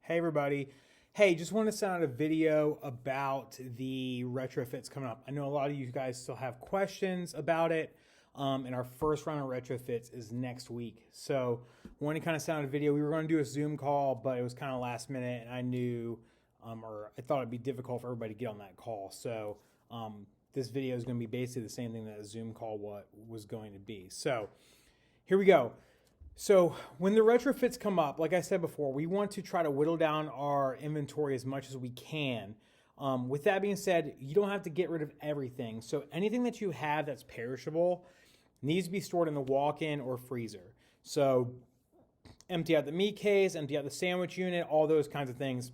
Hey everybody. Hey, just want to send out a video about the retrofits coming up. I know a lot of you guys still have questions about it. And our first round of retrofits is next week. So want to kind of send out a video. We were going to do a Zoom call, but it was kind of last minute and I knew, or I thought it'd be difficult for everybody to get on that call. So this video is going to be basically the same thing that a Zoom call was going to be. So here we go. So when the retrofits come up, like I said before, we want to try to whittle down our inventory as much as we can. With that being said, you don't have to get rid of everything. So anything that you have that's perishable needs to be stored in the walk-in or freezer. So empty out the meat case, empty out the sandwich unit, all those kinds of things.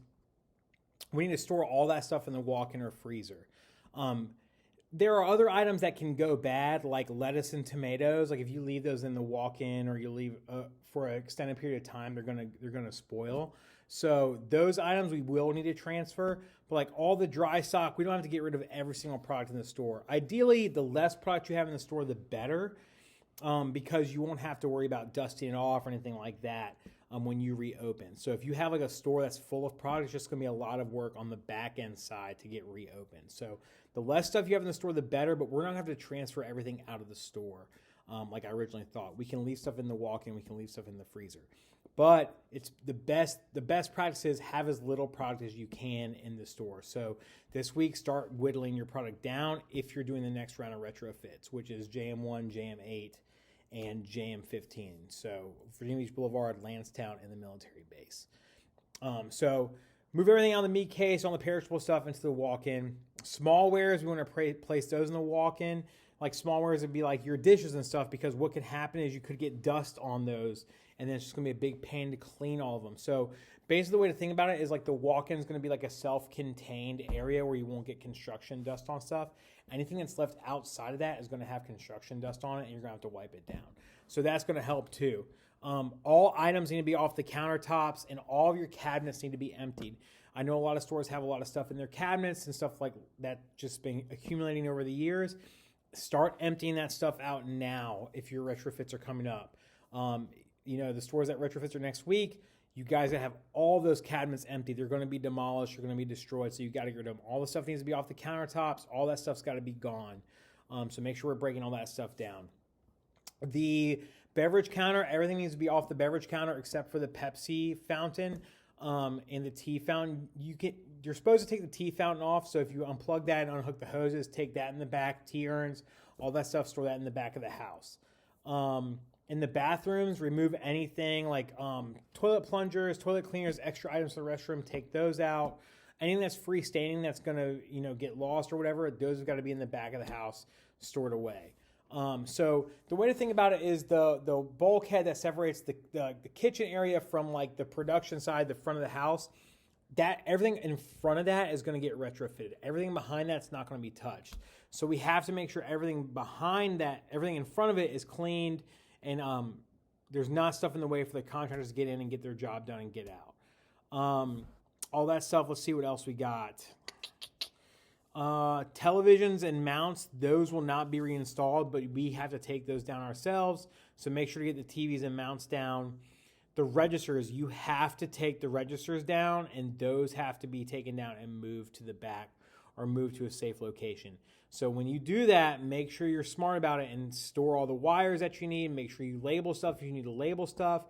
We need to store all that stuff in the walk-in or freezer. There are other items that can go bad, like lettuce and tomatoes. Like if you leave those in the walk-in or you leave for an extended period of time, they're gonna spoil. So those items we will need to transfer. But like all the dry stock, we don't have to get rid of every single product in the store. Ideally, the less product you have in the store, the better, because you won't have to worry about dusting it off or anything like that when you reopen. So if you have like a store that's full of product, it's just gonna be a lot of work on the back end side to get reopened. So the less stuff you have in the store, the better, but we're not gonna have to transfer everything out of the store like I originally thought. We can leave stuff in the walk-in, we can leave stuff in the freezer. But it's the best practice is have as little product as you can in the store. So this week, start whittling your product down if you're doing the next round of retrofits, which is JM1, JM8, and JM15. So Virginia Beach Boulevard, Lansdowne, and the military base. So move everything out of the meat case, all the perishable stuff into the walk-in. Small wares, we want to place those in the walk-in. Like small wares would be like your dishes and stuff, because what could happen is you could get dust on those, and then it's just going to be a big pain to clean all of them. So basically the way to think about it is like the walk-in is going to be like a self-contained area where you won't get construction dust on stuff. Anything that's left outside of that is going to have construction dust on it, and you're going to have to wipe it down. So that's going to help too. All items need to be off the countertops, and all of your cabinets need to be emptied. I know a lot of stores have a lot of stuff in their cabinets and stuff like that just been accumulating over the years. Start emptying that stuff out now if your retrofits are coming up. The stores that retrofits are next week, you guys gotta have all those cabinets empty. They're going to be demolished. They're going to be destroyed. So you got to get rid of them. All the stuff needs to be off the countertops. All that stuff's got to be gone. So make sure we're breaking all that stuff down. The beverage counter, everything needs to be off the beverage counter except for the Pepsi fountain and the tea fountain. You're supposed to take the tea fountain off. So if you unplug that and unhook the hoses, take that in the back, tea urns, all that stuff, store that in the back of the house. In the bathrooms, remove anything like toilet plungers, toilet cleaners, extra items in the restroom, take those out. Anything that's freestanding that's going to get lost or whatever, those have got to be in the back of the house, stored away. So the way to think about it is the bulkhead that separates the kitchen area from like the production side, the front of the house, that everything in front of that is going to get retrofitted. Everything behind that's not going to be touched. So we have to make sure everything behind that, everything in front of it is cleaned, and there's not stuff in the way for the contractors to get in and get their job done and get out. All that stuff. Let's see what else we got. Televisions and mounts, those will not be reinstalled, but we have to take those down ourselves. So make sure to get the TVs and mounts down. The registers, you have to take the registers down, and those have to be taken down and moved to the back or moved to a safe location. So when you do that, make sure you're smart about it and store all the wires that you need. Make sure you label stuff if you need to label stuff.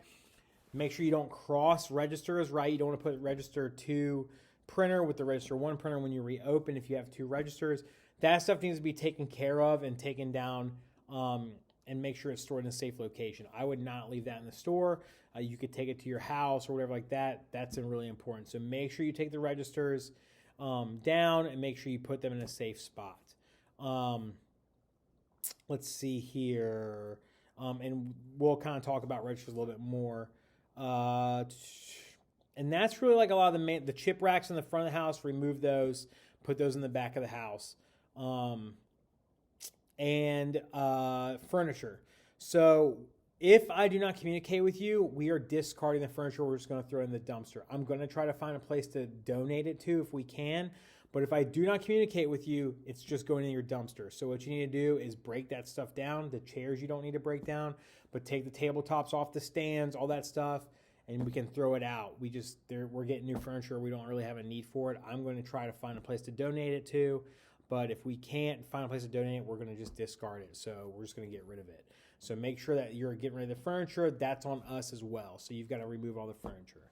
Make sure you don't cross registers, right? You don't want to put register 2 printer with the register 1 printer when you reopen if you have 2 registers. That stuff needs to be taken care of and taken down and make sure it's stored in a safe location. I would not leave that in the store. You could take it to your house or whatever like that. That's really important. So make sure you take the registers down and make sure you put them in a safe spot. Let's see here. And we'll kind of talk about registers a little bit more. And that's really like a lot of the chip racks in the front of the house. Remove those, put those in the back of the house. And furniture. So if I do not communicate with you, we are discarding the furniture. We're just going to throw it in the dumpster. I'm going to try to find a place to donate it to if we can. But if I do not communicate with you, it's just going in your dumpster. So what you need to do is break that stuff down. The chairs you don't need to break down, but take the tabletops off the stands, all that stuff, and we can throw it out. We're getting new furniture. We don't really have a need for it. I'm going to try to find a place to donate it to, but if we can't find a place to donate it, we're going to just discard it. So we're just going to get rid of it. So make sure that you're getting rid of the furniture. That's on us as well. So you've got to remove all the furniture.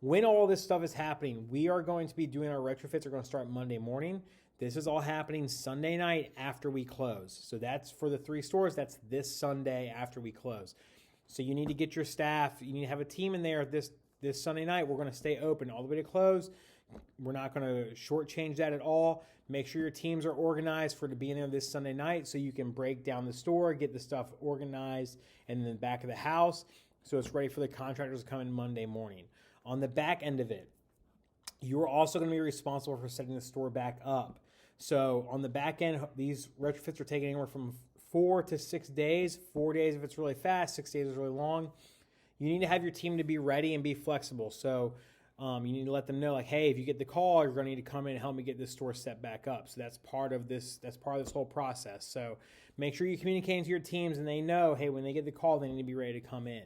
When all this stuff is happening, we are going to be doing our retrofits. Are going to start Monday morning. This is all happening Sunday night after we close. So that's for the 3 stores. That's this Sunday after we close. So you need to get your staff. You need to have a team in there this Sunday night. We're going to stay open all the way to close. We're not going to shortchange that at all. Make sure your teams are organized for to be in there this Sunday night so you can break down the store, get the stuff organized in the back of the house so it's ready for the contractors to come in Monday morning. On the back end of it, you are also going to be responsible for setting the store back up. So on the back end, these retrofits are taking anywhere from 4 to 6 days. 4 days if it's really fast, 6 days is really long. You need to have your team to be ready and be flexible. So you need to let them know, like, hey, if you get the call, you're going to need to come in and help me get this store set back up. So that's part of this. That's part of this whole process. So make sure you communicate to your teams and they know, hey, when they get the call, they need to be ready to come in.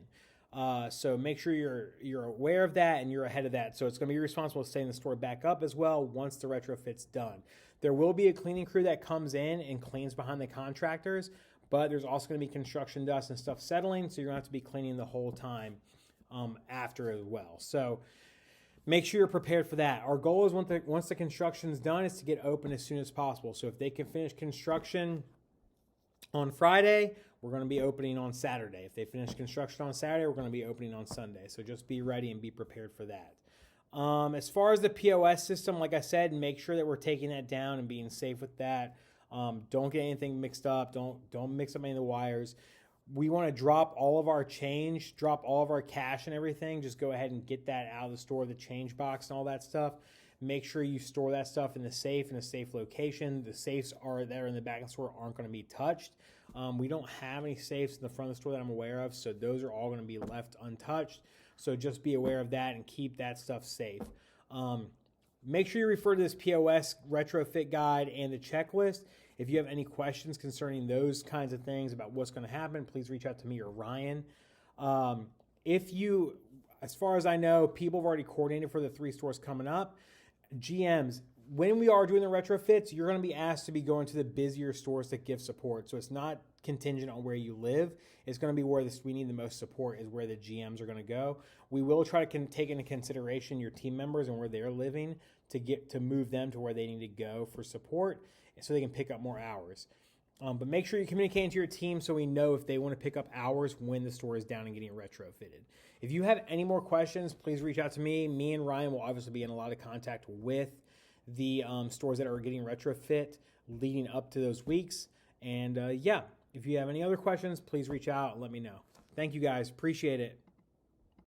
So make sure you're aware of that and you're ahead of that. So it's going to be responsible to setting the store back up as well once the retrofit's done. There will be a cleaning crew that comes in and cleans behind the contractors, but there's also going to be construction dust and stuff settling, so you're going to have to be cleaning the whole time after as well. So make sure you're prepared for that. Our goal is once the construction's done is to get open as soon as possible. So if they can finish construction on Friday, we're going to be opening on Saturday. If they finish construction on Saturday, we're going to be opening on Sunday. So just be ready and be prepared for that. As far as the POS system, like I said, make sure that we're taking that down and being safe with that. Don't get anything mixed up. Don't mix up any of the wires. We want to drop all of our change, drop all of our cash and everything. Just go ahead and get that out of the store, the change box and all that stuff. Make sure you store that stuff in a safe location. The safes are there in the back of the store aren't going to be touched. We don't have any safes in the front of the store that I'm aware of, so those are all going to be left untouched. So just be aware of that and keep that stuff safe. Make sure you refer to this POS retrofit guide and the checklist. If you have any questions concerning those kinds of things about what's going to happen, please reach out to me or Ryan. As far as I know, people have already coordinated for the 3 stores coming up. GMs, when we are doing the retrofits, you're going to be asked to be going to the busier stores that give support. So it's not contingent on where you live. It's going to be where we need the most support is where the GMs are going to go. We will try to take into consideration your team members and where they're living to move them to where they need to go for support so they can pick up more hours. But make sure you're communicating to your team so we know if they want to pick up hours when the store is down and getting retrofitted. If you have any more questions, please reach out to me. Me and Ryan will obviously be in a lot of contact with the stores that are getting retrofit leading up to those weeks. And if you have any other questions, please reach out and let me know. Thank you guys. Appreciate it.